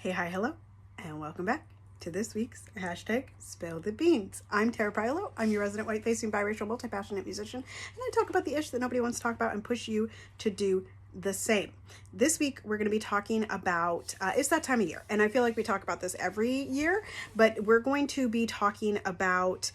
Hey, hi, hello, and welcome back to this week's hashtag Spill the Beans. I'm Priolo. I'm your resident white-facing biracial multi-passionate musician, and I talk about the ish that nobody wants to talk about and push you to do the same. This week we're going to be talking about it's that time of year, and I feel like we talk about this every year, but we're going to be talking about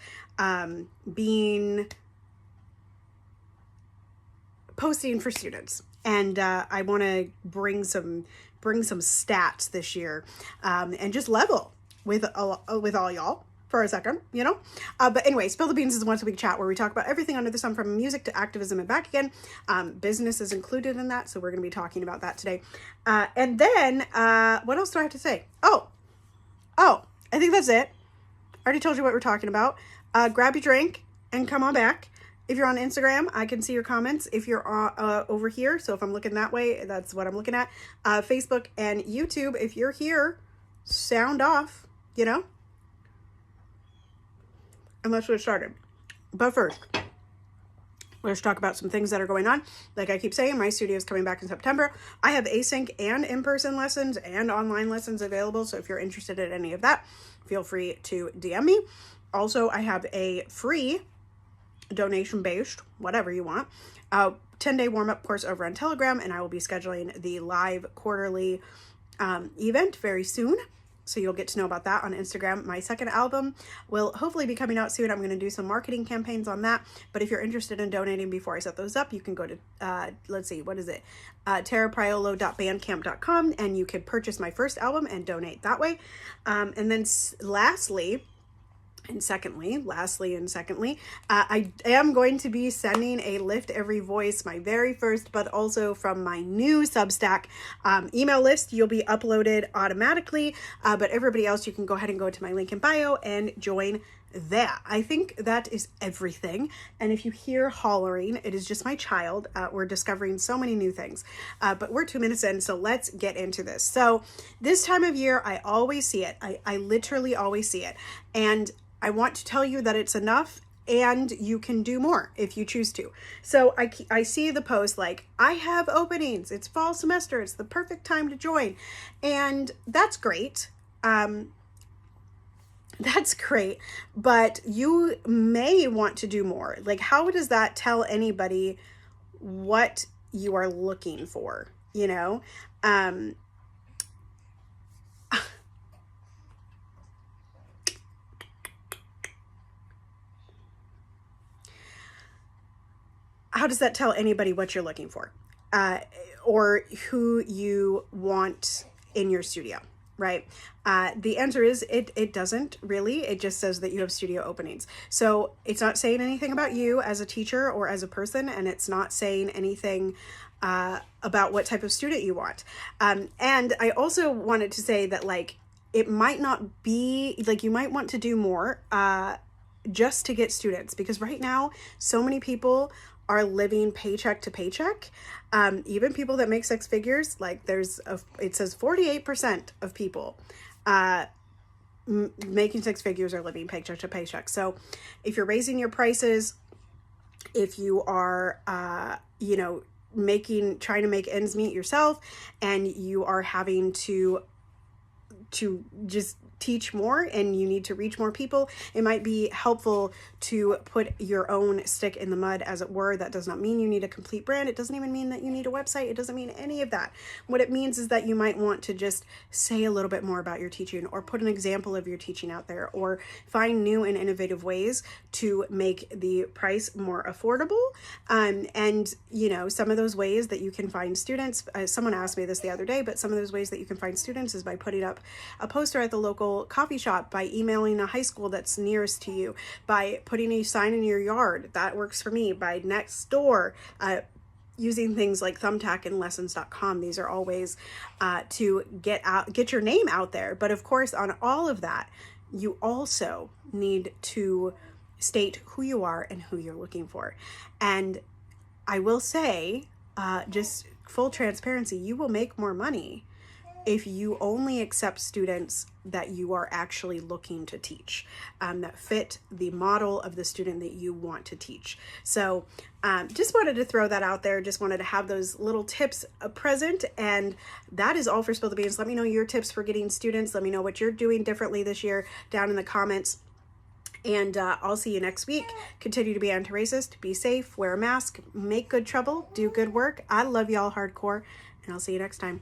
posting for students, and I want to bring some stats this year, and just level with all y'all for a second, but anyway, Spill the Beans is a once a week chat where we talk about everything under the sun, from music to activism and back again. Business is included in that, so we're going to be talking about that today. And then what else do I have to say? Oh, I think that's it. I already told you what we're talking about. Grab your drink and come on back. If you're on Instagram, I can see your comments. If you're over here, so if I'm looking that way, that's what I'm looking at. Facebook and YouTube, if you're here, sound off, and let's get started. But first, let's talk about some things that are going on. Like I keep saying, my studio is coming back in September. I have async and in-person lessons and online lessons available. So if you're interested in any of that, feel free to DM me. Also, I have a free donation-based, whatever you want, 10-day warm-up course over on Telegram, and I will be scheduling the live quarterly event very soon. So you'll get to know about that on Instagram. My second album will hopefully be coming out soon. I'm going to do some marketing campaigns on that. But if you're interested in donating before I set those up, you can go to, tarapriolo.bandcamp.com, and you can purchase my first album and donate that way. And then lastly, I am going to be sending a Lift Every Voice, my very first, but also from my new Substack email list. You'll be uploaded automatically, but everybody else, you can go ahead and go to my link in bio and join that. I think that is everything. And if you hear hollering, it is just my child. We're discovering so many new things, but we're 2 minutes in, so let's get into this. So this time of year, I always see it. I literally always see it. And I want to tell you that it's enough, and you can do more if you choose to. So I see the post like, I have openings, it's fall semester, it's the perfect time to join. And that's great. That's great, but you may want to do more. Like, how does that tell anybody what you are looking for? How does that tell anybody what you're looking for, or who you want in your studio, right? The answer is it doesn't really. It just says that you have studio openings. So it's not saying anything about you as a teacher or as a person, and it's not saying anything about what type of student you want. And I also wanted to say that, like, it might not be, like, you might want to do more just to get students, because right now so many people are living paycheck to paycheck. Even people that make six figures, like it says 48% of people making six figures are living paycheck to paycheck. So if you're raising your prices, if you are, trying to make ends meet yourself, and you are having to just teach more and you need to reach more people, it might be helpful to put your own stick in the mud, as it were. That does not mean you need a complete brand. It doesn't even mean that you need a website. It doesn't mean any of that. What it means is that you might want to just say a little bit more about your teaching, or put an example of your teaching out there, or find new and innovative ways to make the price more affordable. And some of those ways that you can find students, someone asked me this the other day, but some of those ways that you can find students is by putting up a poster at the local coffee shop, by emailing a high school that's nearest to you, by putting a sign in your yard. That works for me. By next door, using things like Thumbtack and lessons.com. These are all ways to get your name out there. But of course, on all of that, you also need to state who you are and who you're looking for. And I will say, just full transparency, you will make more money if you only accept students that you are actually looking to teach, that fit the model of the student that you want to teach. So just wanted to throw that out there. Just wanted to have those little tips present. And that is all for Spill the Beans. Let me know your tips for getting students. Let me know what you're doing differently this year down in the comments. And I'll see you next week. Continue to be anti-racist, be safe, wear a mask, make good trouble, do good work. I love y'all hardcore, and I'll see you next time.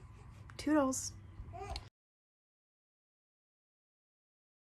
Toodles.